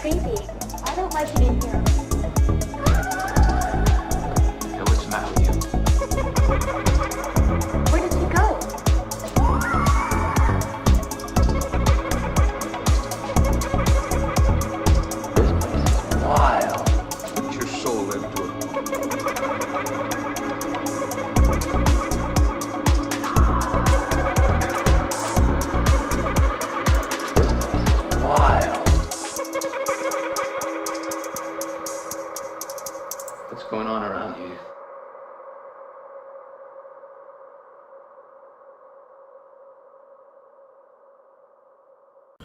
creepy. I don't like it in here. Hey, what's the matter with you? Where did he go? Wild. Put your soul into it. Wild. What's going on around you?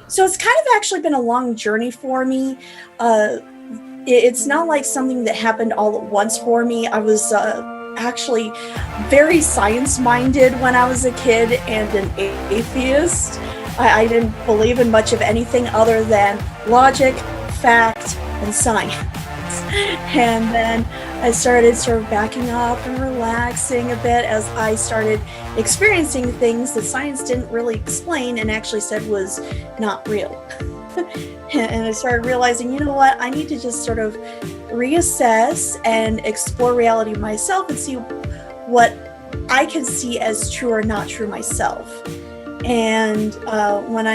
So it's kind of actually been a long journey for me. It's not like something that happened all at once for me. I was actually very science-minded when I was a kid and an atheist. I didn't believe in much of anything other than logic, fact, and science. And then I started sort of backing up and relaxing a bit as I started experiencing things that science didn't really explain and actually said was not real. And I started realizing, you know what, I need to just sort of reassess and explore reality myself and see what I can see as true or not true myself. And when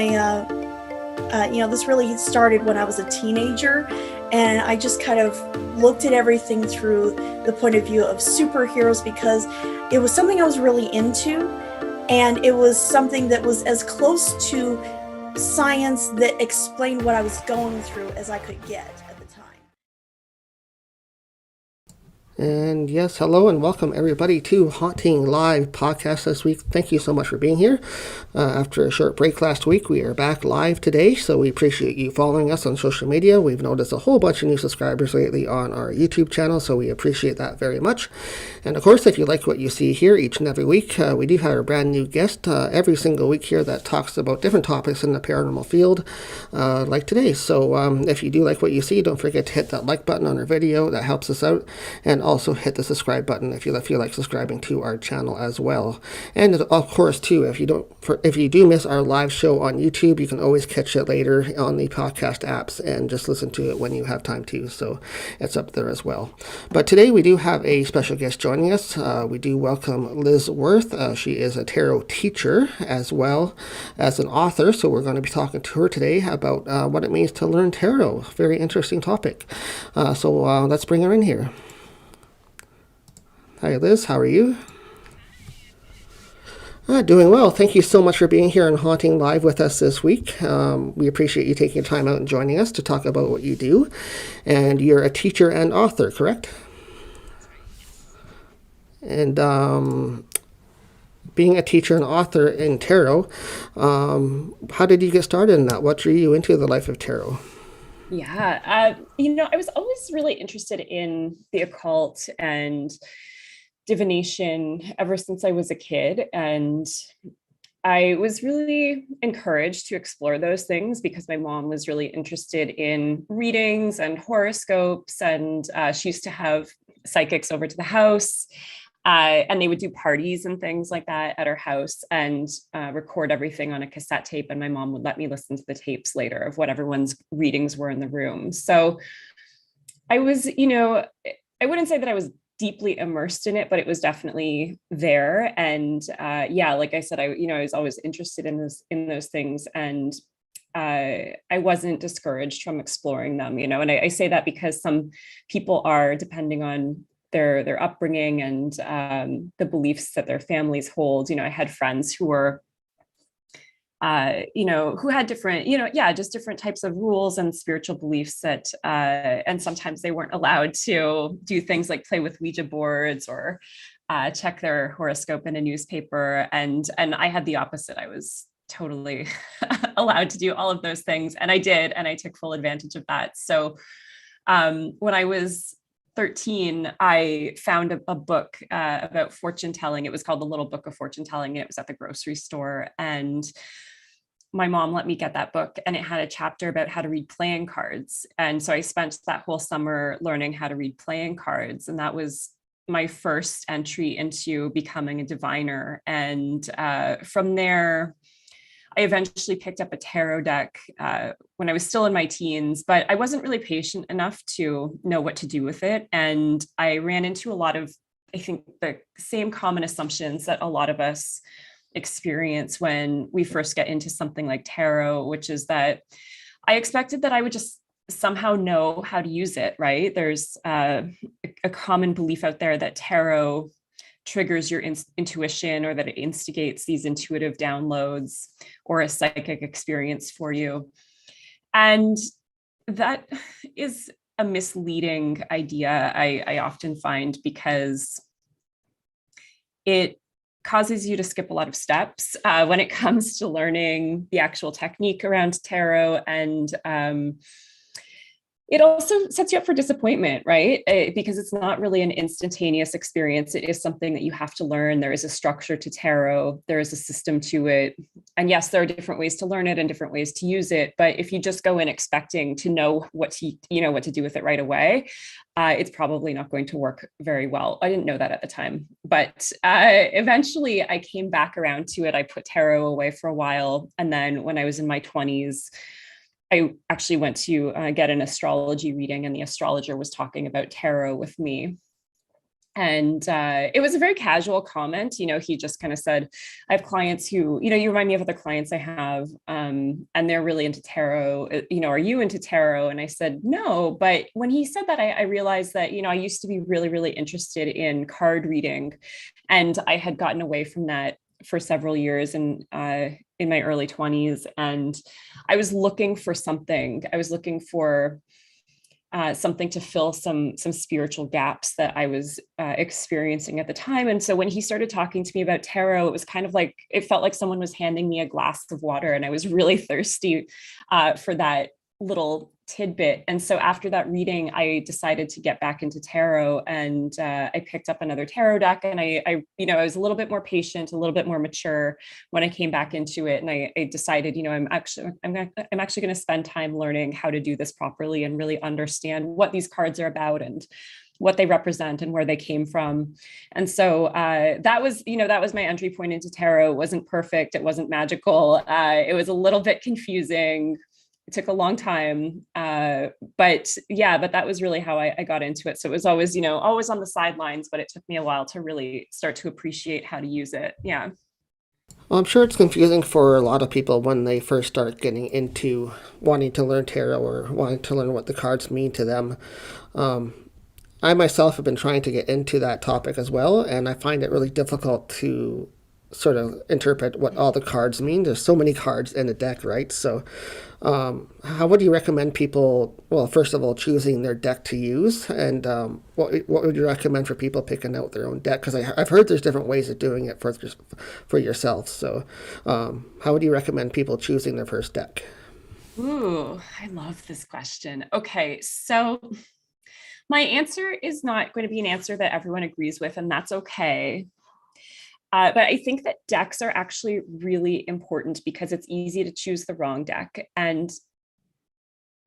this really started when I was a teenager, and I just kind of looked at everything through the point of view of superheroes because it was something I was really into, and it was something that was as close to science that explained what I was going through as I could get at the time. And yes, hello and welcome everybody to Haunting Live podcast this week. Thank you so much for being here. After a short break last week, we are back live today, so we appreciate you following us on social media. We've noticed a whole bunch of new subscribers lately on our YouTube channel, so we appreciate that very much. And of course, if you like what you see here each and every week, we do have a brand new guest every single week here that talks about different topics in the paranormal field, like today. So if you do like what you see, don't forget to hit that like button on our video. That helps us out. And also hit the subscribe button if you feel like subscribing to our channel as well. And of course too, if you do miss our live show on YouTube, you can always catch it later on the podcast apps and just listen to it when you have time to. So it's up there as well. But today we do have a special guest joining us. We do welcome Liz Worth. She is a tarot teacher as well as an author. So we're going to be talking to her today about what it means to learn tarot. Very interesting topic. So let's bring her in here. Hi Liz, how are you? Doing well. Thank you so much for being here on Haunting Live with us this week. We appreciate you taking time out and joining us to talk about what you do. And you're a teacher and author, correct? And being a teacher and author in tarot, how did you get started in that? What drew you into the life of tarot? Yeah, I was always really interested in the occult and divination ever since I was a kid. And I was really encouraged to explore those things because my mom was really interested in readings and horoscopes. And she used to have psychics over to the house. And they would do parties and things like that at our house and record everything on a cassette tape. And my mom would let me listen to the tapes later of what everyone's readings were in the room. So I was, I wouldn't say that I was deeply immersed in it, but it was definitely there. And like I said, I was always interested in those things. And I wasn't discouraged from exploring them, and I say that because some people are, depending on their upbringing and the beliefs that their families hold. I had friends who were, who had different, just different types of rules and spiritual beliefs that, and sometimes they weren't allowed to do things like play with Ouija boards or check their horoscope in a newspaper. And I had the opposite. I was totally allowed to do all of those things. And I did, and I took full advantage of that. So when I was 13, I found a book about fortune telling. It was called The Little Book of Fortune Telling. It was at the grocery store. And my mom let me get that book, and it had a chapter about how to read playing cards. And so I spent that whole summer learning how to read playing cards. And that was my first entry into becoming a diviner. And from there, I eventually picked up a tarot deck when I was still in my teens, but I wasn't really patient enough to know what to do with it. And I ran into a lot of, I think, the same common assumptions that a lot of us experience when we first get into something like tarot, which is that I expected that I would just somehow know how to use it, right? There's a common belief out there that tarot triggers your intuition, or that it instigates these intuitive downloads or a psychic experience for you. And that is a misleading idea, I often find, because it causes you to skip a lot of steps when it comes to learning the actual technique around tarot. And it also sets you up for disappointment, right? Because it's not really an instantaneous experience. It is something that you have to learn. There is a structure to tarot. There is a system to it. And yes, there are different ways to learn it and different ways to use it. But if you just go in expecting to know what to do with it right away, it's probably not going to work very well. I didn't know that at the time, but eventually I came back around to it. I put tarot away for a while. And then when I was in my 20s, I actually went to get an astrology reading, and the astrologer was talking about tarot with me. And it was a very casual comment. He just kind of said, I have clients who, you remind me of other clients I have, and they're really into tarot. Are you into tarot? And I said, no. But when he said that, I realized that, I used to be really, really interested in card reading. And I had gotten away from that for several years in my early 20s. And I was looking for something. I was looking for something to fill some spiritual gaps that I was experiencing at the time. And so when he started talking to me about tarot, it was kind of like, it felt like someone was handing me a glass of water, and I was really thirsty for that little tidbit. And so after that reading, I decided to get back into tarot, and I picked up another tarot deck, and I was a little bit more patient, a little bit more mature when I came back into it. And I decided, I'm actually going to spend time learning how to do this properly and really understand what these cards are about and what they represent and where they came from. And so that was my entry point into tarot. It wasn't perfect. It wasn't magical. It was a little bit confusing. It took a long time, but that was really how I got into it. So it was always, always on the sidelines, but it took me a while to really start to appreciate how to use it. Yeah. Well, I'm sure it's confusing for a lot of people when they first start getting into wanting to learn tarot or wanting to learn what the cards mean to them. I myself have been trying to get into that topic as well, and I find it really difficult to sort of interpret what all the cards mean. There's so many cards in a deck, right? So how would you recommend people, well, first of all, choosing their deck to use, and what would you recommend for people picking out their own deck? Because I've heard there's different ways of doing it for yourself. So how would you recommend people choosing their first deck? Ooh, I love this question. Okay, so my answer is not going to be an answer that everyone agrees with, and that's okay. But I think that decks are actually really important because it's easy to choose the wrong deck. And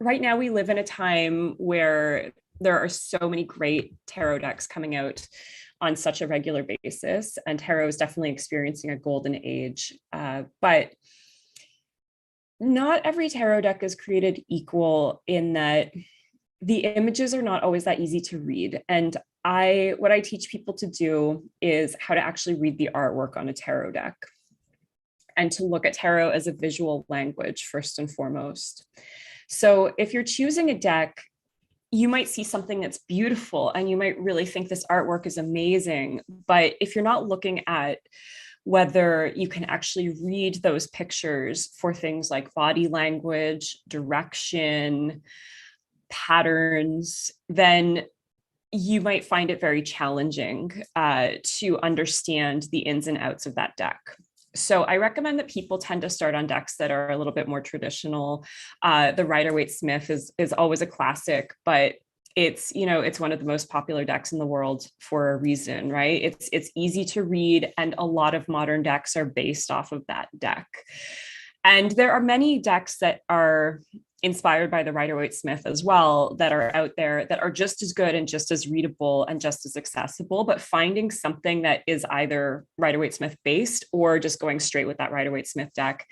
right now we live in a time where there are so many great tarot decks coming out on such a regular basis. And tarot is definitely experiencing a golden age. But not every tarot deck is created equal in that the images are not always that easy to read. And what I teach people to do is how to actually read the artwork on a tarot deck, and to look at tarot as a visual language first and foremost. So if you're choosing a deck, you might see something that's beautiful and you might really think this artwork is amazing. But if you're not looking at whether you can actually read those pictures for things like body language, direction, patterns, then you might find it very challenging to understand the ins and outs of that deck. So I recommend that people tend to start on decks that are a little bit more traditional. The Rider-Waite-Smith is always a classic, but it's one of the most popular decks in the world for a reason, right? It's easy to read, and a lot of modern decks are based off of that deck. And there are many decks that are inspired by the Rider-Waite-Smith as well, that are out there that are just as good and just as readable and just as accessible, but finding something that is either Rider-Waite-Smith based or just going straight with that Rider-Waite-Smith deck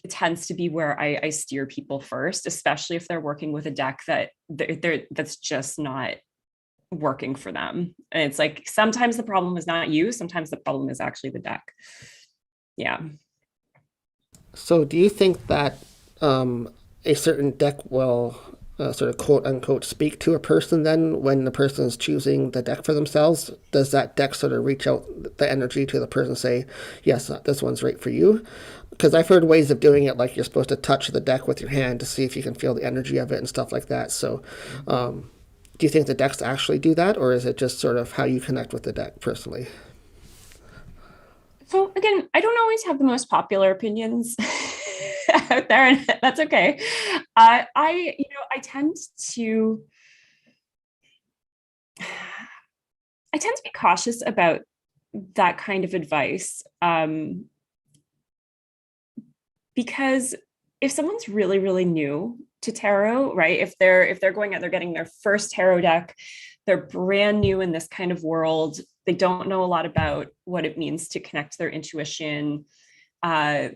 tends to be where I steer people first, especially if they're working with a deck that's just not working for them. And it's like, sometimes the problem is not you, sometimes the problem is actually the deck. Yeah. So do you think that a certain deck will sort of quote unquote speak to a person then when the person is choosing the deck for themselves? Does that deck sort of reach out the energy to the person, say, yes, this one's right for you? Because I've heard ways of doing it, like you're supposed to touch the deck with your hand to see if you can feel the energy of it and stuff like that. So do you think the decks actually do that, or is it just sort of how you connect with the deck personally? So again, I don't always have the most popular opinions out there, and that's okay. I tend to be cautious about that kind of advice, because if someone's really, really new to tarot, right? If they're going out, they're getting their first tarot deck, they're brand new in this kind of world, they don't know a lot about what it means to connect their intuition. They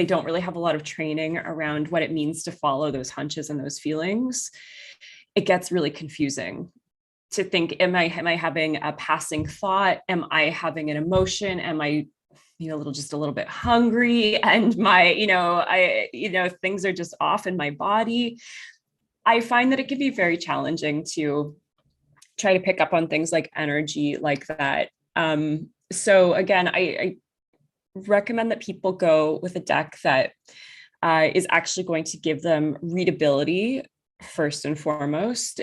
don't really have a lot of training around what it means to follow those hunches and those feelings. It gets really confusing to think, am I having a passing thought? Am I having an emotion? Am I just a little bit hungry, and things are just off in my body? I find that it can be very challenging to try to pick up on things like energy like that. So again, I recommend that people go with a deck that is actually going to give them readability first and foremost,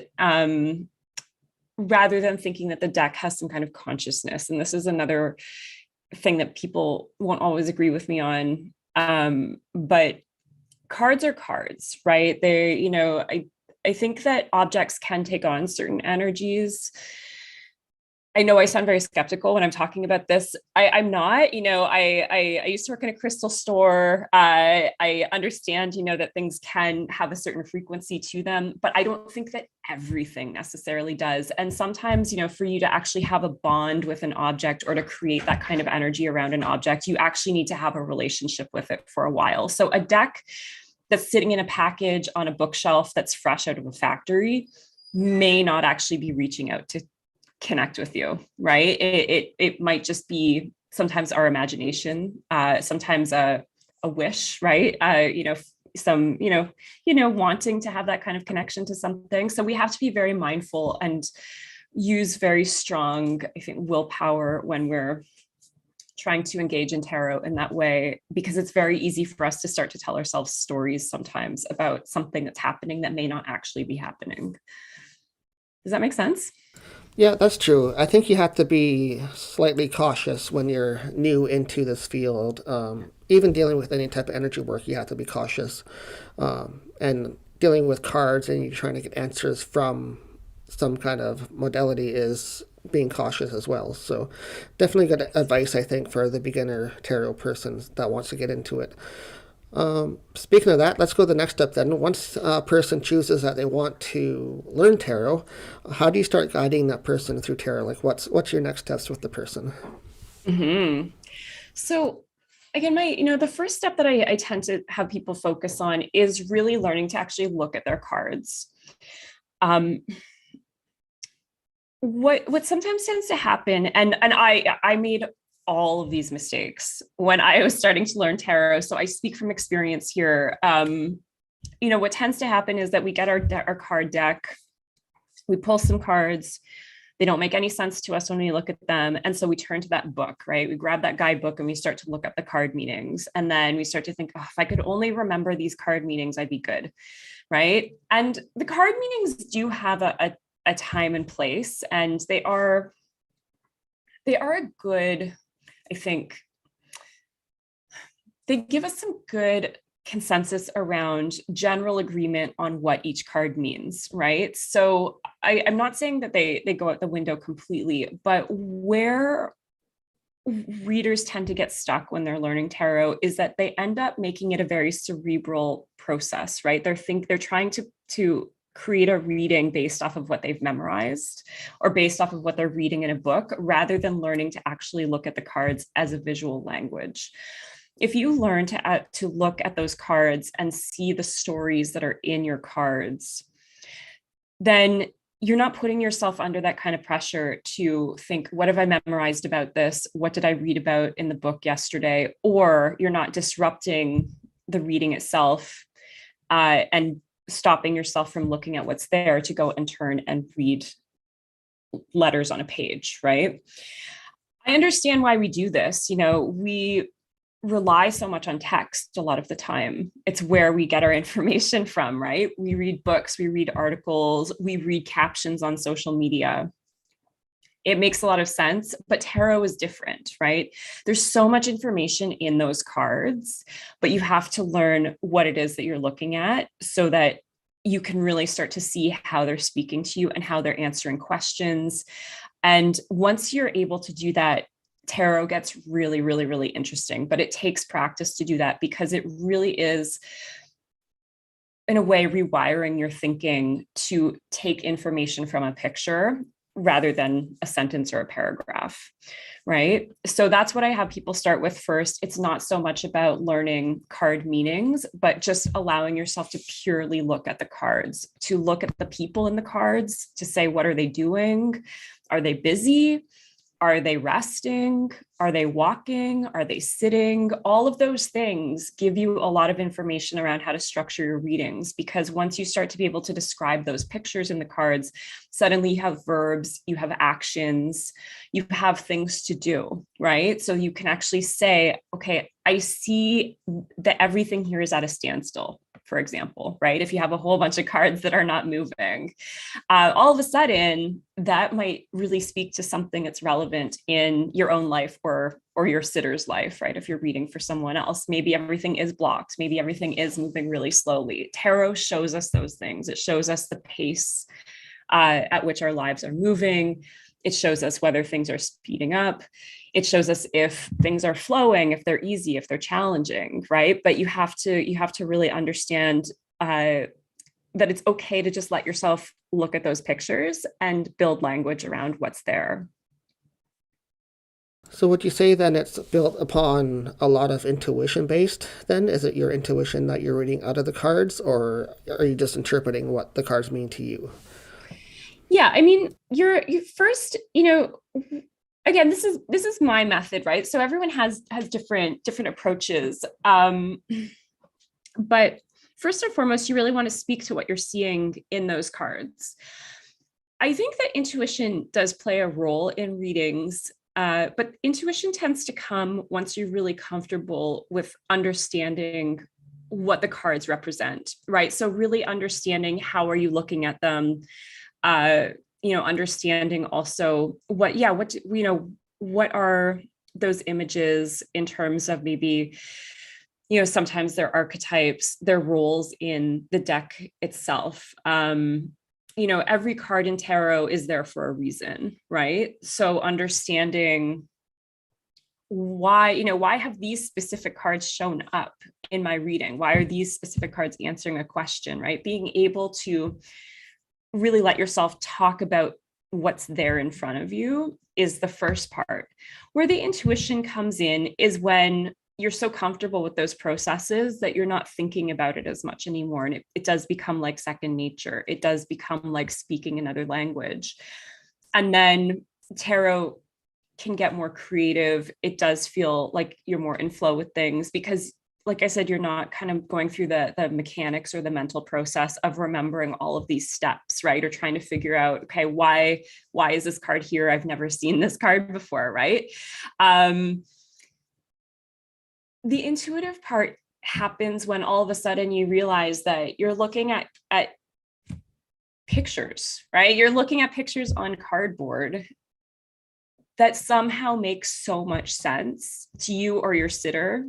rather than thinking that the deck has some kind of consciousness. And this is another thing that people won't always agree with me on. But cards are cards, right? I think that objects can take on certain energies. I know I sound very skeptical when I'm talking about this. I'm not, I used to work in a crystal store. I understand, that things can have a certain frequency to them, but I don't think that everything necessarily does. And sometimes, for you to actually have a bond with an object or to create that kind of energy around an object, you actually need to have a relationship with it for a while. So a deck that's sitting in a package on a bookshelf that's fresh out of a factory may not actually be reaching out to connect with you, right? It might just be sometimes our imagination, sometimes a wish, right? Some wanting to have that kind of connection to something. So we have to be very mindful and use very strong, I think, willpower when we're trying to engage in tarot in that way, because it's very easy for us to start to tell ourselves stories sometimes about something that's happening that may not actually be happening. Does that make sense? Yeah, that's true. I think you have to be slightly cautious when you're new into this field. Even dealing with any type of energy work, you have to be cautious. And dealing with cards and you're trying to get answers from some kind of modality is being cautious as well. So definitely good advice, I think, for the beginner tarot person that wants to get into it. Speaking of that, let's go to the next step then. Once a person chooses that they want to learn tarot, how do you start guiding that person through tarot? Like what's your next steps with the person? Mm-hmm. So again, the first step that I tend to have people focus on is really learning to actually look at their cards. What sometimes tends to happen, and I made all of these mistakes when I was starting to learn tarot, so I speak from experience here. What tends to happen is that we get our card deck, we pull some cards, they don't make any sense to us when we look at them, and so we turn to that book, right? We grab that guidebook and we start to look at the card meanings, and then we start to think, oh, if I could only remember these card meanings, I'd be good, right? And the card meanings do have a time and place, and they are a good, I think, they give us some good consensus around general agreement on what each card means, right? So I'm not saying that they go out the window completely, but where readers tend to get stuck when they're learning tarot is that they end up making it a very cerebral process, right? They're trying to create a reading based off of what they've memorized or based off of what they're reading in a book, rather than learning to actually look at the cards as a visual language. If you learn to look at those cards and see the stories that are in your cards, then you're not putting yourself under that kind of pressure to think, what have I memorized about this? What did I read about in the book yesterday? Or you're not disrupting the reading itself and stopping yourself from looking at what's there to go and turn and read letters on a page, right? I understand why we do this. We rely so much on text a lot of the time. It's where we get our information from, right? We read books, we read articles, we read captions on social media. It makes a lot of sense, but tarot is different, right? There's so much information in those cards, but you have to learn what it is that you're looking at so that you can really start to see how they're speaking to you and how they're answering questions. And once you're able to do that, tarot gets really, really, really interesting, but it takes practice to do that, because it really is, in a way, rewiring your thinking to take information from a picture rather than a sentence or a paragraph, right? So that's what I have people start with first. It's not so much about learning card meanings, but just allowing yourself to purely look at the cards, to look at the people in the cards, to say, what are they doing? Are they busy? Are they resting? Are they walking? Are they sitting? All of those things give you a lot of information around how to structure your readings, because once you start to be able to describe those pictures in the cards, suddenly you have verbs, you have actions, you have things to do, right? So you can actually say, okay, I see that everything here is at a standstill, for example, right? If you have a whole bunch of cards that are not moving, all of a sudden that might really speak to something that's relevant in your own life or your sitter's life, right? If you're reading for someone else, maybe everything is blocked, maybe everything is moving really slowly. Tarot shows us those things. It shows us the pace at which our lives are moving. It shows us whether things are speeding up. It shows us if things are flowing, if they're easy, if they're challenging, right? But you have to really understand that it's okay to just let yourself look at those pictures and build language around what's there. So would you say then it's built upon a lot of intuition based then? Is it your intuition that you're reading out of the cards, or are you just interpreting what the cards mean to you? Yeah, I mean, you first, again, this is my method, right? So everyone has different approaches. But first and foremost, you really want to speak to what you're seeing in those cards. I think that intuition does play a role in readings, but intuition tends to come once you're really comfortable with understanding what the cards represent, right? So really understanding how are you looking at them, understanding also what are those images in terms of maybe, sometimes they're archetypes, they're roles in the deck itself. Every card in tarot is there for a reason, right? So understanding why have these specific cards shown up in my reading? Why are these specific cards answering a question, right? Being able to really let yourself talk about what's there in front of you is the first part. Where the intuition comes in is when you're so comfortable with those processes that you're not thinking about it as much anymore. And it does become like second nature. It does become like speaking another language. And then tarot can get more creative. It does feel like you're more in flow with things because, like I said, you're not kind of going through the mechanics or the mental process of remembering all of these steps, right? Or trying to figure out, okay, why is this card here? I've never seen this card before, right? The intuitive part happens when all of a sudden you realize that you're looking at pictures, right? You're looking at pictures on cardboard that somehow makes so much sense to you or your sitter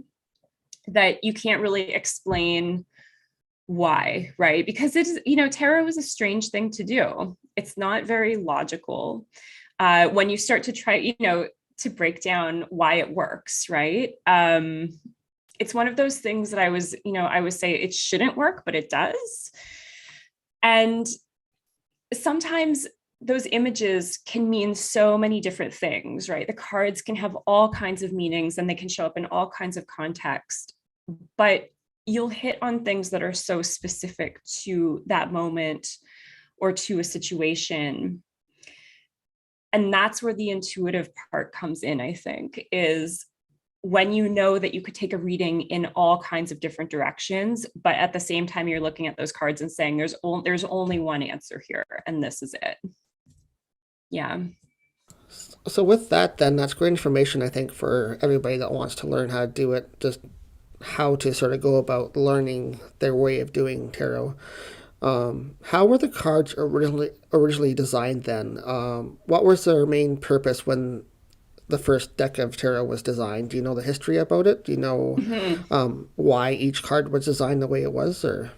that you can't really explain why, right? Because it is, tarot is a strange thing to do. It's not very logical. When you start to try, to break down why it works, right? It's one of those things that I would say it shouldn't work, but it does. And sometimes those images can mean so many different things, right? The cards can have all kinds of meanings and they can show up in all kinds of context, but you'll hit on things that are so specific to that moment or to a situation. And that's where the intuitive part comes in, I think, is when you know that you could take a reading in all kinds of different directions, but at the same time, you're looking at those cards and saying, there's only one answer here, and this is it. Yeah. So with that, then, that's great information, I think, for everybody that wants to learn how to do it, just how to sort of go about learning their way of doing tarot. How were the cards originally designed then? What was their main purpose when the first deck of tarot was designed? Do you know the history about it? Do you know why each card was designed the way it was? Or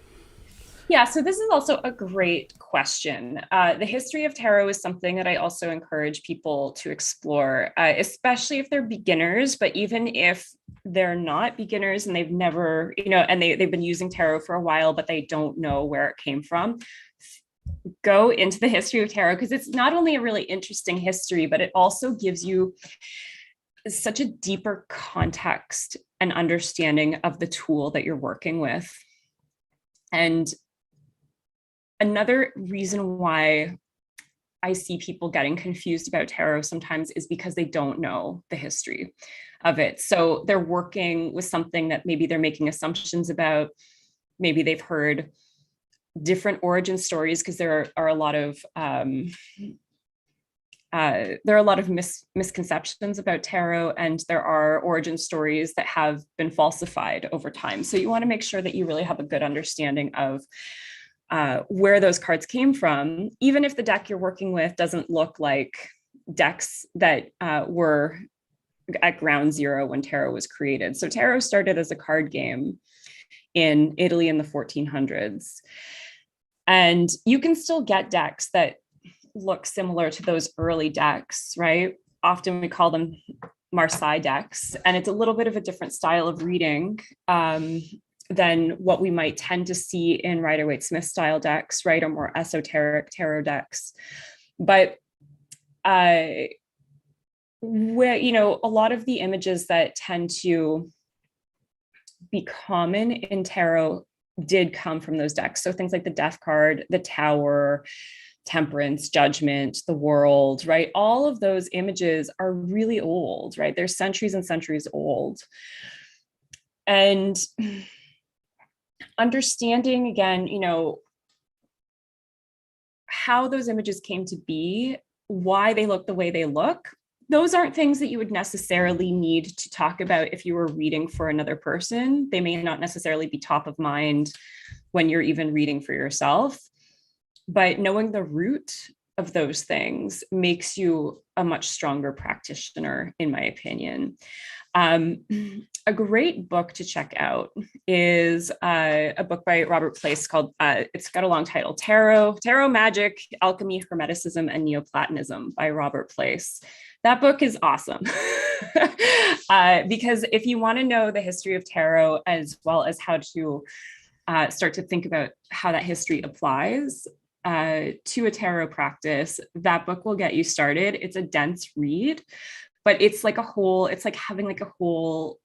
yeah, so this is also a great question. The history of tarot is something that I also encourage people to explore, especially if they're beginners, but even if they're not beginners and they've never, and they've been using tarot for a while, but they don't know where it came from, go into the history of tarot, because it's not only a really interesting history, but it also gives you such a deeper context and understanding of the tool that you're working with. And another reason why I see people getting confused about tarot sometimes is because they don't know the history of it. So they're working with something that maybe they're making assumptions about. Maybe they've heard different origin stories, because there are a lot of misconceptions about tarot, and there are origin stories that have been falsified over time. So you want to make sure that you really have a good understanding of where those cards came from, even if the deck you're working with doesn't look like decks that were at ground zero when tarot was created. So tarot started as a card game in Italy in the 1400s. And you can still get decks that look similar to those early decks, right? Often we call them Marseille decks, and it's a little bit of a different style of reading than what we might tend to see in Rider-Waite-Smith style decks, right? Or more esoteric tarot decks. But where, a lot of the images that tend to be common in tarot did come from those decks. So things like the Death card, the Tower, Temperance, Judgment, the World, right? All of those images are really old, right? They're centuries and centuries old. And understanding, again, how those images came to be, why they look the way they look, those aren't things that you would necessarily need to talk about if you were reading for another person. They may not necessarily be top of mind when you're even reading for yourself, but knowing the root of those things makes you a much stronger practitioner, in my opinion. A great book to check out is a book by Robert Place called, it's got a long title, Tarot, Magic, Alchemy, Hermeticism, and Neoplatonism by Robert Place. That book is awesome because if you want to know the history of tarot, as well as how to start to think about how that history applies to a tarot practice, that book will get you started. It's a dense read, but it's like having like a whole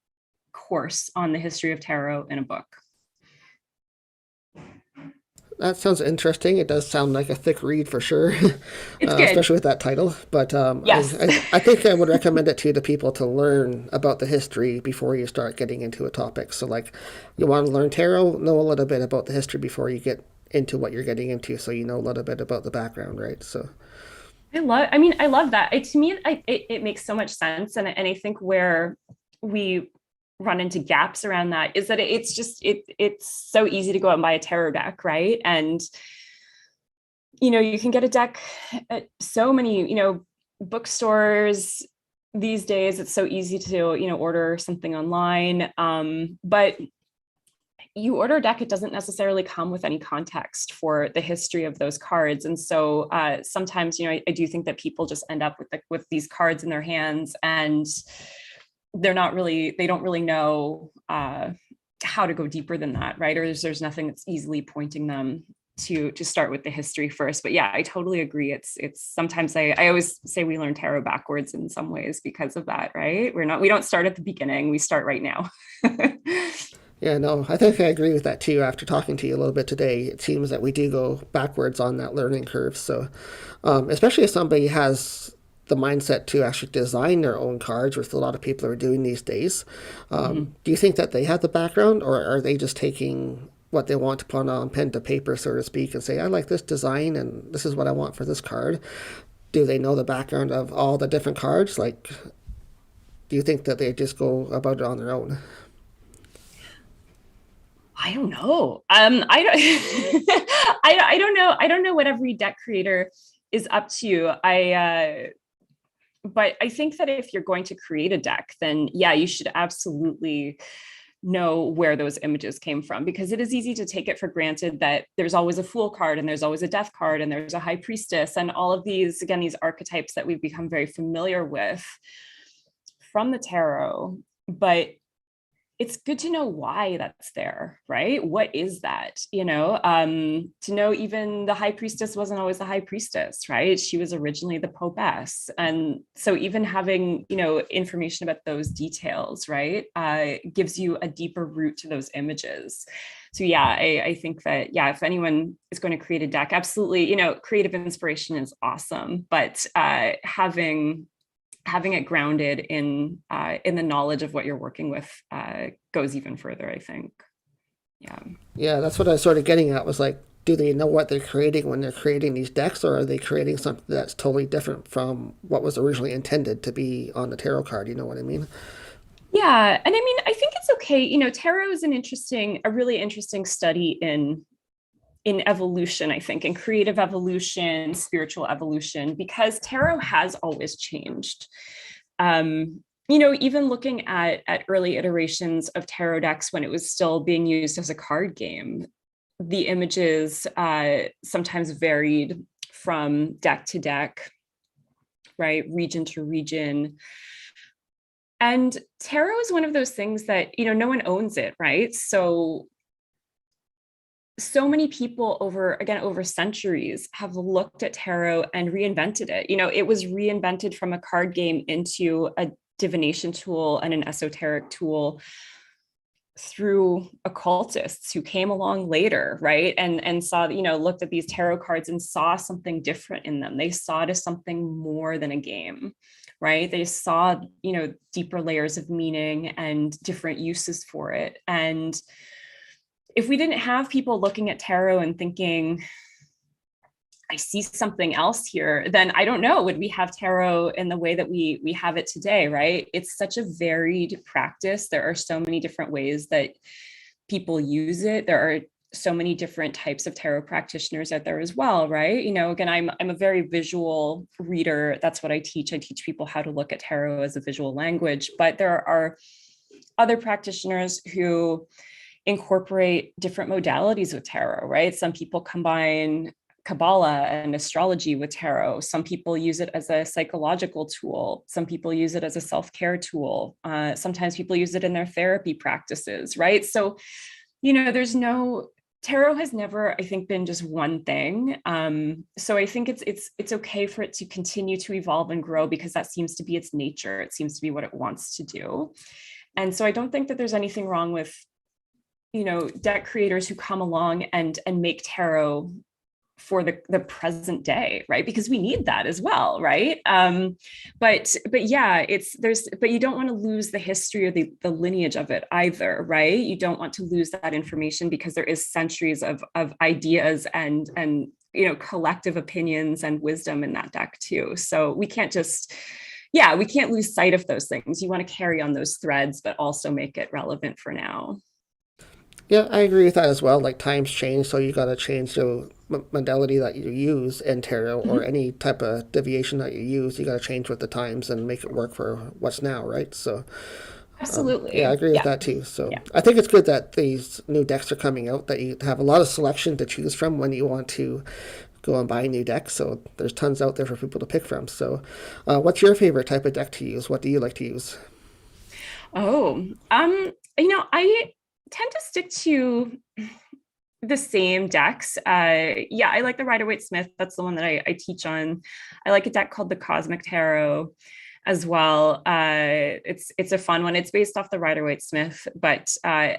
course on the history of tarot in a book. that sounds interesting. It does sound like a thick read for sure, It's good. especially with that title. But Yes. I think I would recommend it to people to learn about the history before you start getting into a topic. So like, you want to learn tarot, know a little bit about the history before you get into what you're getting into, so you know a little bit about the background, right? So I love that. To me, it makes so much sense. And I think where we run into gaps around that is that it's so easy to go out and buy a tarot deck, right? And, you can get a deck at so many, bookstores these days. It's so easy to, order something online. But, you order a deck, it doesn't necessarily come with any context for the history of those cards. And so sometimes, I do think that people just end up with these cards in their hands, and they don't really know how to go deeper than that, right? Or there's nothing that's easily pointing them to start with the history first. But yeah, I totally agree. It's sometimes I always say we learn tarot backwards in some ways because of that, right? We don't start at the beginning, we start right now. Yeah, no, I think I agree with that too. After talking to you a little bit today, it seems that we do go backwards on that learning curve. So, especially if somebody has the mindset to actually design their own cards, which a lot of people are doing these days. Do you think that they have the background, or are they just taking what they want to put on pen to paper, so to speak, and say, I like this design and this is what I want for this card? Do they know the background of all the different cards? Like, do you think that they just go about it on their own? I don't know. I don't. I don't know. I don't know what every deck creator is up to. But I think that if you're going to create a deck, then yeah, you should absolutely know where those images came from, because it is easy to take it for granted that there's always a Fool card and there's always a Death card and there's a High Priestess, and all of these, again, these archetypes that we've become very familiar with from the tarot. But it's good to know why that's there, right? What is that? To know even the High Priestess wasn't always the High Priestess, right? She was originally the Popess. And so even having, information about those details, right, gives you a deeper root to those images. So yeah, I think that, yeah, if anyone is going to create a deck, absolutely, creative inspiration is awesome, but having it grounded in the knowledge of what you're working with goes even further, I think. Yeah, that's what I was sort of getting at, was like, do they know what they're creating when they're creating these decks, or are they creating something that's totally different from what was originally intended to be on the tarot card? You know what I mean? Yeah, and I mean, I think it's okay. Tarot is a really interesting study in evolution, I think, in creative evolution, spiritual evolution, because tarot has always changed. Even looking at early iterations of tarot decks when it was still being used as a card game, the images sometimes varied from deck to deck, right? Region to region. And tarot is one of those things that, no one owns it, right? So many people over centuries have looked at tarot and reinvented it. It was reinvented from a card game into a divination tool and an esoteric tool through occultists who came along later, right? And saw, looked at these tarot cards and saw something different in them. They saw it as something more than a game, right? They saw, deeper layers of meaning and different uses for it. And if we didn't have people looking at tarot and thinking, I see something else here, then I don't know, would we have tarot in the way that we have it today, right? It's such a varied practice. There are so many different ways that people use it. There are so many different types of tarot practitioners out there as well, right? Again, I'm a very visual reader. That's what I teach. I teach people how to look at tarot as a visual language, but there are other practitioners who incorporate different modalities with tarot, right? Some people combine Kabbalah and astrology with tarot. Some people use it as a psychological tool. Some people use it as a self-care tool. Sometimes people use it in their therapy practices, right? So, tarot has never, I think, been just one thing. So I think it's okay for it to continue to evolve and grow, because that seems to be its nature. It seems to be what it wants to do. And so I don't think that there's anything wrong with deck creators who come along and make tarot for the present day, right? Because we need that as well, right? But yeah, but you don't want to lose the history or the lineage of it either, right? You don't want to lose that information, because there is centuries of ideas and collective opinions and wisdom in that deck too. So we can't we can't lose sight of those things. You want to carry on those threads, but also make it relevant for now. Yeah, I agree with that as well. Like, times change, so you got to change the modality that you use in tarot, or any type of deviation that you use. You got to change with the times and make it work for what's now, right? So, Absolutely. Yeah, I agree with Yeah. that too. So Yeah. I think it's good that these new decks are coming out, that you have a lot of selection to choose from when you want to go and buy a new deck. So there's tons out there for people to pick from. So what's your favorite type of deck to use? What do you like to use? Oh, I tend to stick to the same decks. Yeah, I like the Rider-Waite-Smith. That's the one that I teach on. I like a deck called the Cosmic Tarot as well. It's a fun one. It's based off the Rider-Waite-Smith, but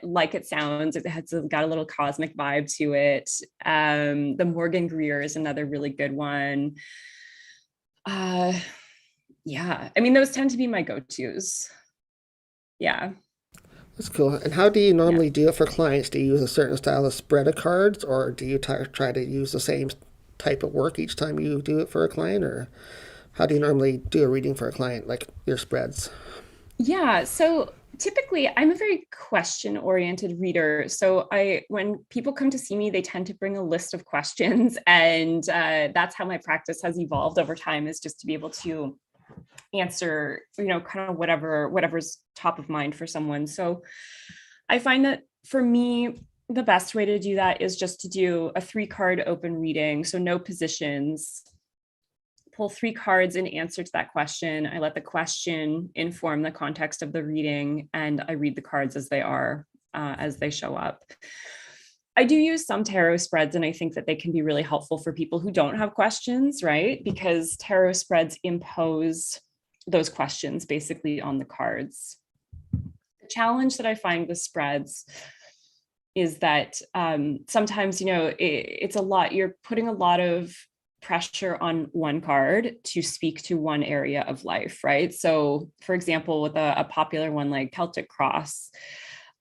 like it sounds, it has got a little cosmic vibe to it. The Morgan Greer is another really good one. Yeah, I mean, those tend to be my go-tos. Yeah. That's cool. And how do you Yeah. normally do it for clients? Do you use a certain style of spread of cards, or do you try to use the same type of work each time you do it for a client, or how do you normally do a reading for a client, like your spreads? Yeah. So typically I'm a very question-oriented reader. So when people come to see me, they tend to bring a list of questions. And that's how my practice has evolved over time, is just to be able to answer, kind of whatever's top of mind for someone. So I find that for me, the best way to do that is just to do a 3-card open reading. So no positions, pull 3 cards in answer to that question. I let the question inform the context of the reading, and I read the cards as they are, as they show up. I do use some tarot spreads, and I think that they can be really helpful for people who don't have questions, right? Because tarot spreads impose those questions basically on the cards. The challenge that I find with spreads is that sometimes, it's a lot, you're putting a lot of pressure on one card to speak to one area of life, right? So for example, with a popular one like Celtic Cross,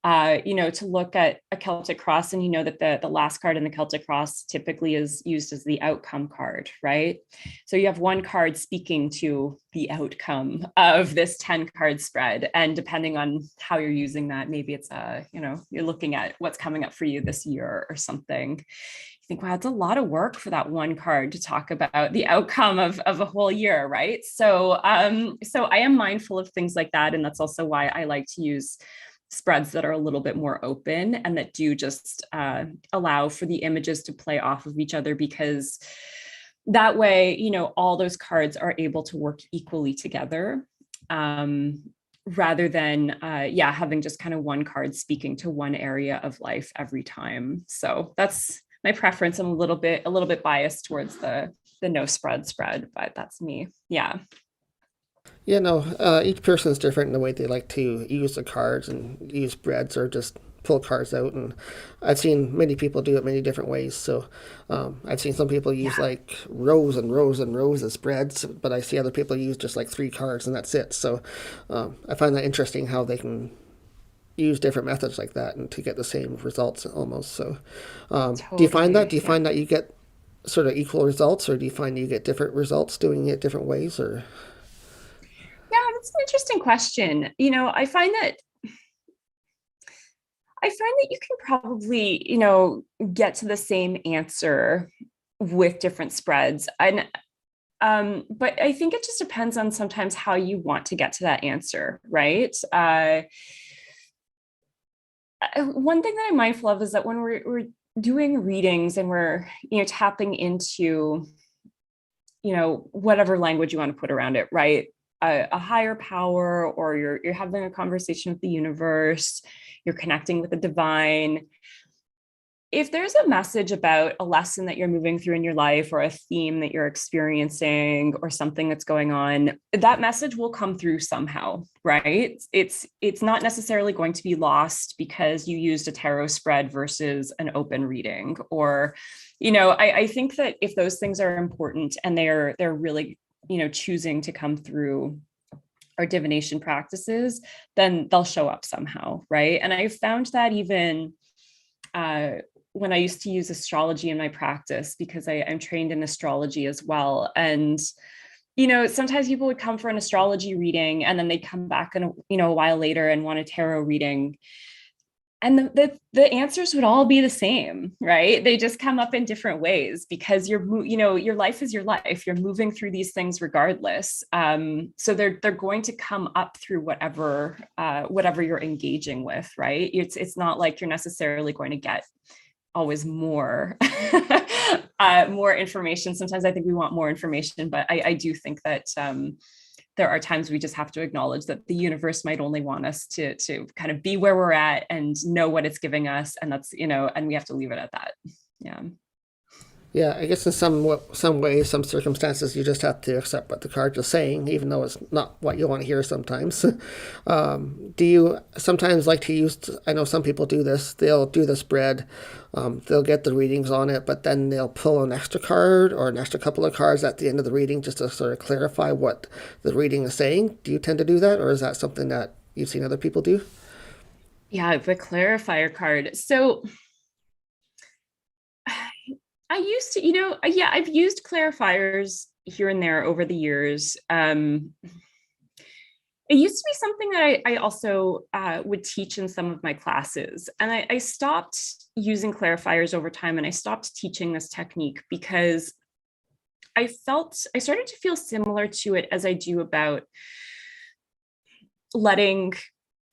to look at a Celtic Cross, and that the last card in the Celtic Cross typically is used as the outcome card, right? So you have one card speaking to the outcome of this 10-card spread. And depending on how you're using that, maybe it's you're looking at what's coming up for you this year or something. You think, wow, it's a lot of work for that one card to talk about the outcome of a whole year, right? So I am mindful of things like that. And that's also why I like to use spreads that are a little bit more open and that do just allow for the images to play off of each other, because that way, all those cards are able to work equally together, rather than, having just kind of one card speaking to one area of life every time. So that's my preference. I'm a little bit biased towards the no spread, but that's me. Yeah. Yeah, no, each person's different in the way they like to use the cards and use spreads or just pull cards out. And I've seen many people do it many different ways. So I've seen some people use like rows and rows and rows of spreads, but I see other people use just like 3 cards and that's it. So I find that interesting how they can use different methods like that and to get the same results almost. So do you find that? Do you find that you get sort of equal results, or do you find you get different results doing it different ways, or? Yeah, that's an interesting question. I find that you can probably, get to the same answer with different spreads. And but I think it just depends on sometimes how you want to get to that answer, right? One thing that I'm mindful of is that when we're doing readings and we're, tapping into, whatever language you want to put around it, right? A higher power, or you're having a conversation with the universe, you're connecting with the divine. If there's a message about a lesson that you're moving through in your life, or a theme that you're experiencing, or something that's going on, that message will come through somehow, right? It's not necessarily going to be lost because you used a tarot spread versus an open reading. Or, I think that if those things are important and they're really, choosing to come through our divination practices, then they'll show up somehow, right? And I found that even when I used to use astrology in my practice, because I'm trained in astrology as well. And, sometimes people would come for an astrology reading and then they'd come back a while later and want a tarot reading. and the answers would all be the same, right? They just come up in different ways because your life is your life. You're moving through these things regardless. So they're going to come up through whatever you're engaging with, right? It's not like you're necessarily going to get always more more information. Sometimes I think we want more information, but I do think that there are times we just have to acknowledge that the universe might only want us to kind of be where we're at and know what it's giving us. And that's, and we have to leave it at that. Yeah. Yeah, I guess in some ways, some circumstances, you just have to accept what the cards are saying, even though it's not what you want to hear sometimes. Do you sometimes like to use, I know some people do this, they'll do the spread, they'll get the readings on it, but then they'll pull an extra card or an extra couple of cards at the end of the reading just to sort of clarify what the reading is saying. Do you tend to do that, or is that something that you've seen other people do? Yeah, the clarifier card. So I used to, I've used clarifiers here and there over the years. It used to be something that I also would teach in some of my classes. And I stopped using clarifiers over time, and I stopped teaching this technique because I started to feel similar to it as I do about letting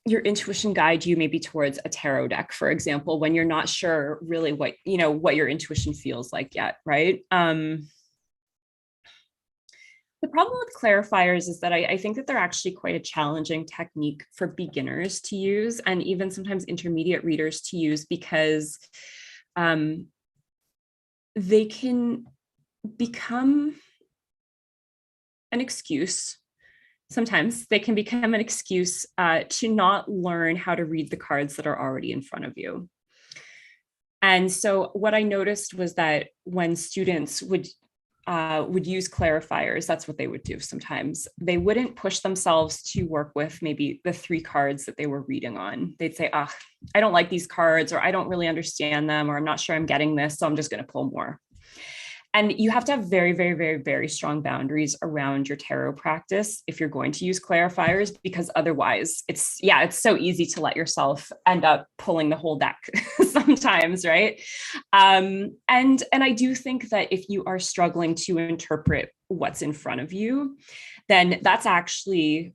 your intuition guide you maybe towards a tarot deck, for example, when you're not sure really what your intuition feels like yet, right? The problem with clarifiers is that I think that they're actually quite a challenging technique for beginners to use, and even sometimes intermediate readers to use, because they can become an excuse. Sometimes they can become an excuse to not learn how to read the cards that are already in front of you. And so what I noticed was that when students would use clarifiers, that's what they would do sometimes. They wouldn't push themselves to work with maybe the 3 cards that they were reading on. They'd say, I don't like these cards, or I don't really understand them, or I'm not sure I'm getting this, so I'm just going to pull more. And you have to have very, very, very, very strong boundaries around your tarot practice if you're going to use clarifiers, because otherwise it's so easy to let yourself end up pulling the whole deck sometimes, right? And I do think that if you are struggling to interpret what's in front of you, then that's actually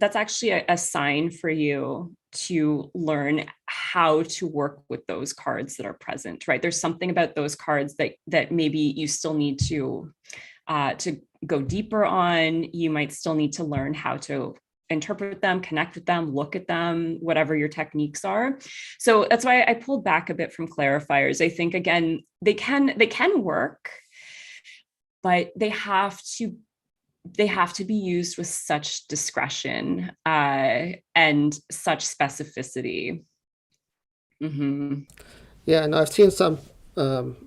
a sign for you to learn how to work with those cards that are present, right? There's something about those cards that maybe you still need to go deeper on. You might still need to learn how to interpret them, connect with them, look at them, whatever your techniques are. So that's why I pulled back a bit from clarifiers. I think, again, they can work, but they have to be used with such discretion and such specificity. Mm-hmm. Yeah, and I've seen some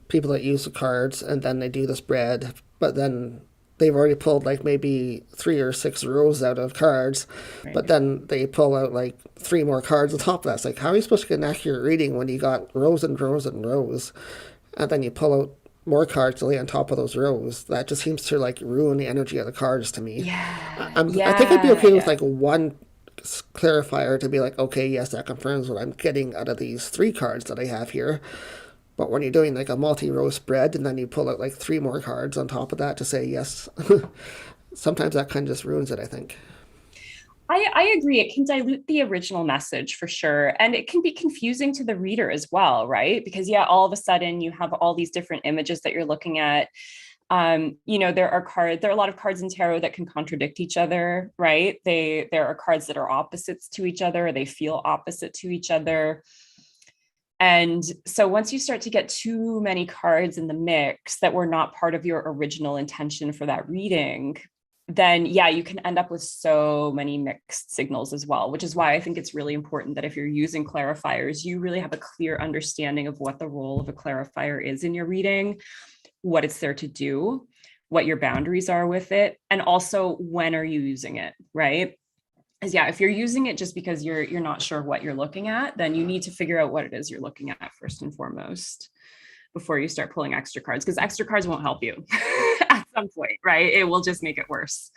people that use the cards and then they do the spread, but then they've already pulled like maybe 3 or 6 rows out of cards, right. But then they pull out like 3 more cards on top of that. It's like, how are you supposed to get an accurate reading when you got rows and rows and rows, and then you pull out more cards to lay on top of those rows? That just seems to like ruin the energy of the cards to me. I think I'd be okay with like one clarifier to be like, okay, yes, that confirms what I'm getting out of these 3 cards that I have here. But when you're doing like a multi-row spread and then you pull out like 3 more cards on top of that to say yes, sometimes that kind of just ruins it, I think. I agree. It can dilute the original message for sure. And it can be confusing to the reader as well, right? Because all of a sudden you have all these different images that you're looking at. There are a lot of cards in tarot that can contradict each other, right? There are cards that are opposites to each other. They feel opposite to each other. And so once you start to get too many cards in the mix that were not part of your original intention for that reading, then you can end up with so many mixed signals as well, which is why I think it's really important that if you're using clarifiers, you really have a clear understanding of what the role of a clarifier is in your reading, what it's there to do, what your boundaries are with it, and also when are you using it, right? Because if you're using it just because you're not sure what you're looking at, then you need to figure out what it is you're looking at first and foremost before you start pulling extra cards, because extra cards won't help you at some point, right? It will just make it worse.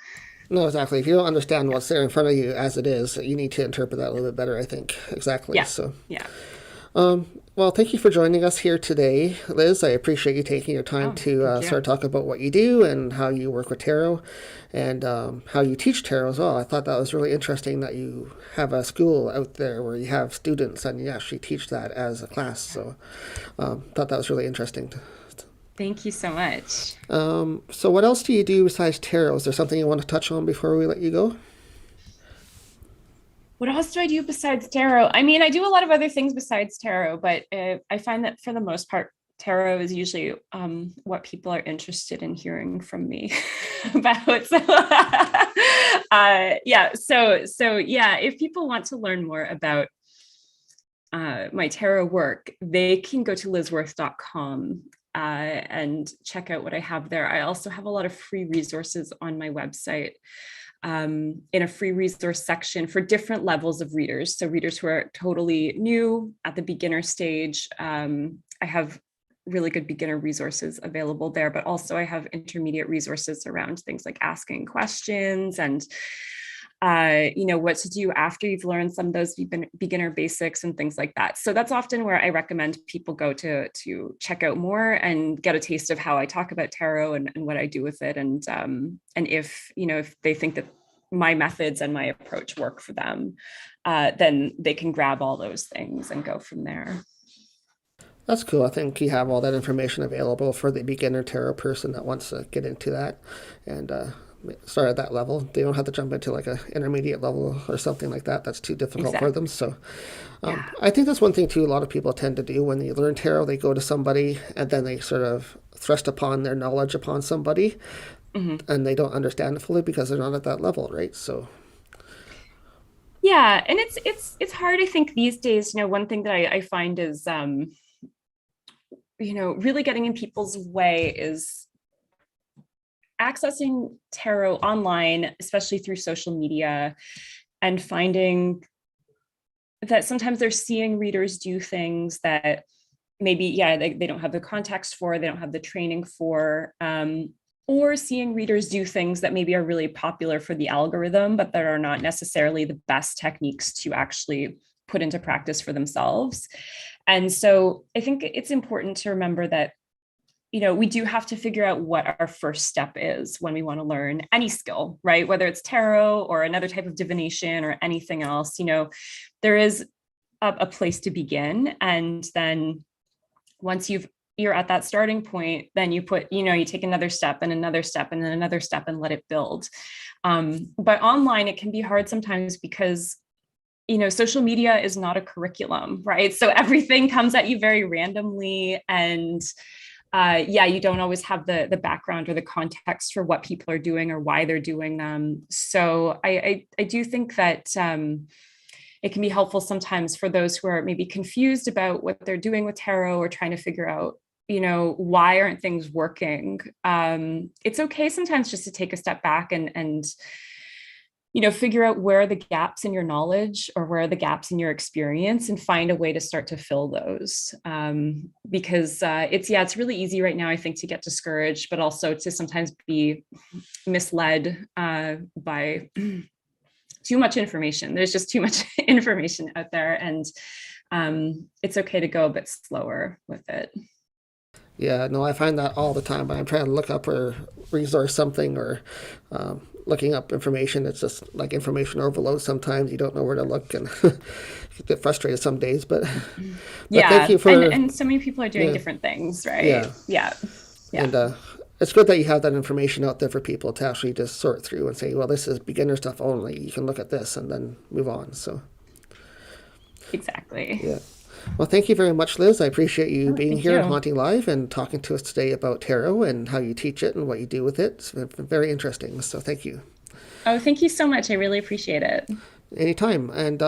No, exactly. If you don't understand what's there in front of you as it is, you need to interpret that a little bit better, I think. Exactly. Yeah. So, Yeah. well, thank you for joining us here today, Liz. I appreciate you taking your time Oh, to thank you. sort of talk about what you do and how you work with tarot and how you teach tarot as well. I thought that was really interesting that you have a school out there where you have students and you actually teach that as a class. So, thought that was really interesting. Thank you so much. So, what else do you do besides tarot? Is there something you want to touch on before we let you go? What else do I do besides tarot? I mean, I do a lot of other things besides tarot, but I find that for the most part, tarot is usually what people are interested in hearing from me about. So, yeah. So yeah, if people want to learn more about my tarot work, they can go to lizworth.com and check out what I have there. I also have a lot of free resources on my website. In a free resource section for different levels of readers. So readers who are totally new at the beginner stage, I have really good beginner resources available there, but also I have intermediate resources around things like asking questions and what to do after you've learned some of those beginner basics and things like that. So that's often where I recommend people go to check out more and get a taste of how I talk about tarot and what I do with it. And if they think that my methods and my approach work for them, then they can grab all those things and go from there. That's cool. I think you have all that information available for the beginner tarot person that wants to get into that and start at that level. They don't have to jump into like an intermediate level or something like that. That's too difficult for them. So I think that's one thing too a lot of people tend to do when they learn tarot. They go to somebody and then they sort of thrust upon their knowledge upon somebody and they don't understand it fully because they're not at that level, right? So yeah, and it's hard, I think, these days. One thing that I find is really getting in people's way is accessing tarot online, especially through social media, and finding that sometimes they're seeing readers do things that maybe, they don't have the context for, they don't have the training for, or seeing readers do things that maybe are really popular for the algorithm, but that are not necessarily the best techniques to actually put into practice for themselves. And so I think it's important to remember that we do have to figure out what our first step is when we want to learn any skill, right? Whether it's tarot or another type of divination or anything else, there is a place to begin. And then once you're at that starting point, then you take another step and another step and then another step and let it build. But online, it can be hard sometimes because social media is not a curriculum, right? So everything comes at you very randomly, and you don't always have the background or the context for what people are doing or why they're doing them. So I do think that it can be helpful sometimes for those who are maybe confused about what they're doing with tarot or trying to figure out, why aren't things working? It's okay sometimes just to take a step back and figure out where are the gaps in your knowledge or where are the gaps in your experience and find a way to start to fill those. Because it's really easy right now, I think, to get discouraged, but also to sometimes be misled by too much information. There's just too much information out there, and it's okay to go a bit slower with it. yeah, no, I find that all the time when I'm trying to look up or resource something or looking up information. It's just like information overload sometimes. You don't know where to look and you get frustrated some days. But thank you for... And so many people are doing different things, right? Yeah. And it's good that you have that information out there for people to actually just sort through and say, well, this is beginner stuff only. You can look at this and then move on. So exactly. Yeah. Well, thank you very much, Liz. I appreciate you being here at Haunting Live and talking to us today about tarot and how you teach it and what you do with it. It's been very interesting. So thank you. Oh, thank you so much. I really appreciate it. Anytime. And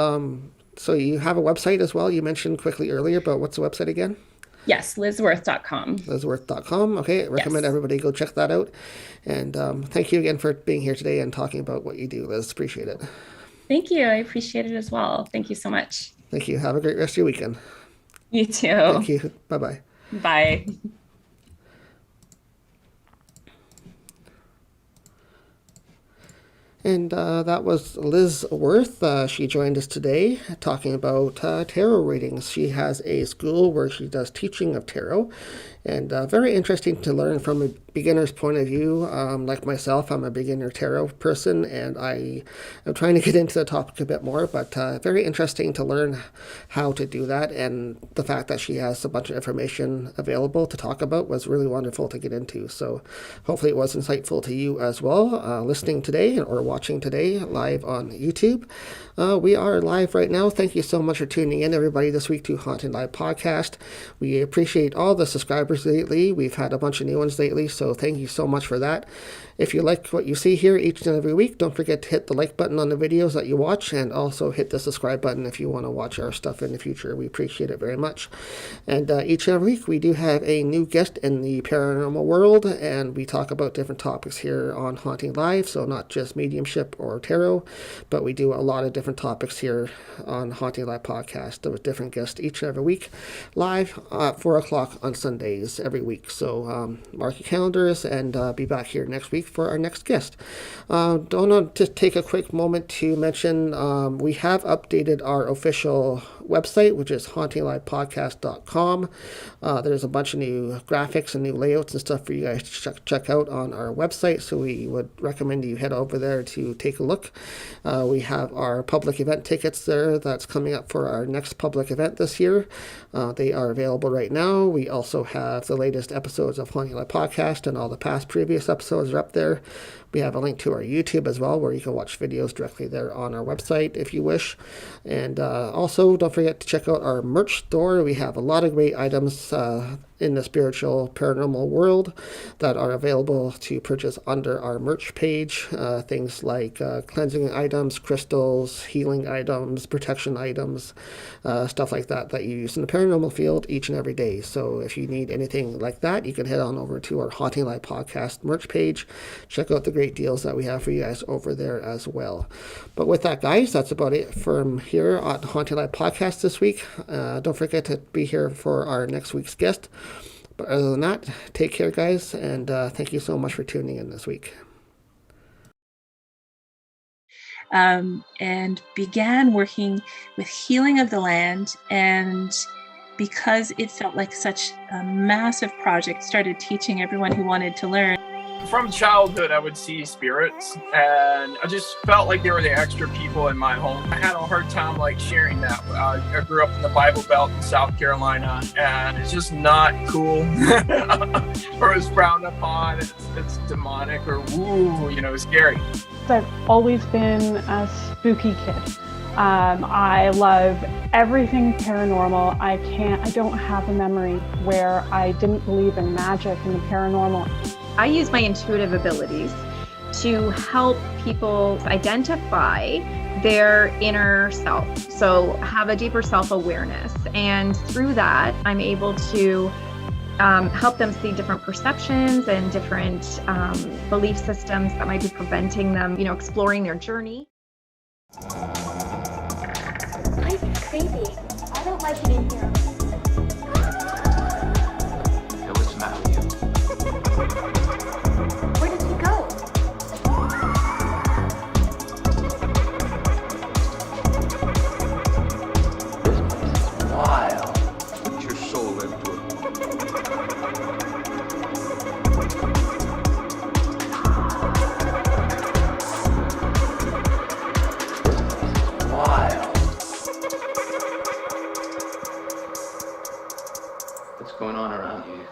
so you have a website as well. You mentioned quickly earlier, but what's the website again? Yes, lizworth.com. Lizworth.com. Okay, I recommend everybody go check that out. And thank you again for being here today and talking about what you do, Liz. Appreciate it. Thank you. I appreciate it as well. Thank you so much. Thank you. Have a great rest of your weekend. You too. Thank you. Bye-bye. Bye. And that was Liz Worth. She joined us today talking about tarot readings. She has a school where she does teaching of tarot, and very interesting to learn from a beginner's point of view. Like myself, I'm a beginner tarot person, and I am trying to get into the topic a bit more, but very interesting to learn how to do that, and the fact that she has a bunch of information available to talk about was really wonderful to get into. So hopefully it was insightful to you as well, listening today or watching today live on YouTube. We are live right now. Thank you so much for tuning in, everybody, this week to Haunting Live Podcast. We appreciate all the subscribers lately. We've had a bunch of new ones lately, so thank you so much for that. If you like what you see here each and every week, don't forget to hit the like button on the videos that you watch, and also hit the subscribe button if you want to watch our stuff in the future. We appreciate it very much. And each and every week we do have a new guest in the paranormal world, and we talk about different topics here on Haunting Live, so not just mediumship or tarot, but we do a lot of different topics here on Haunting Live Podcast with different guests each and every week, live at 4 o'clock on Sundays every week. So mark your calendars, and be back here next week for our next guest. Don't want to take a quick moment to mention we have updated our official website, which is HauntingLivePodcast.com. There's a bunch of new graphics and new layouts and stuff for you guys to check out on our website, so we would recommend you head over there to take a look. We have our public event tickets there that's coming up for our next public event this year. They are available right now. We also have the latest episodes of Haunting Live Podcast, and all the past previous episodes are up there. We have a link to our YouTube as well, where you can watch videos directly there on our website if you wish. And also, don't forget to check out our merch store. We have a lot of great items in the spiritual paranormal world that are available to purchase under our merch page. Things like cleansing items, crystals, healing items, protection items, stuff like that that you use in the paranormal field each and every day. So if you need anything like that, you can head on over to our Haunting Live Podcast merch page. Check out the great deals that we have for you guys over there as well. But with that, guys, that's about it from here on Haunting Live Podcast this week. Don't forget to be here for our next week's guest. But other than that, take care, guys, and thank you so much for tuning in this week. And began working with healing of the land, and because it felt like such a massive project, started teaching everyone who wanted to learn. From childhood, I would see spirits, and I just felt like they were the extra people in my home. I had a hard time sharing that. I grew up in the Bible Belt in South Carolina, and it's just not cool, or it's frowned upon. It's demonic or woo, scary. I've always been a spooky kid. I love everything paranormal. I don't have a memory where I didn't believe in magic and the paranormal. I use my intuitive abilities to help people identify their inner self, so have a deeper self-awareness. And through that, I'm able to help them see different perceptions and different belief systems that might be preventing them, exploring their journey. Nice baby. I don't like it in here. Hey, what's the matter with you? Where did he go? Wild. What's your soul live to it? Wild. What's going on around you?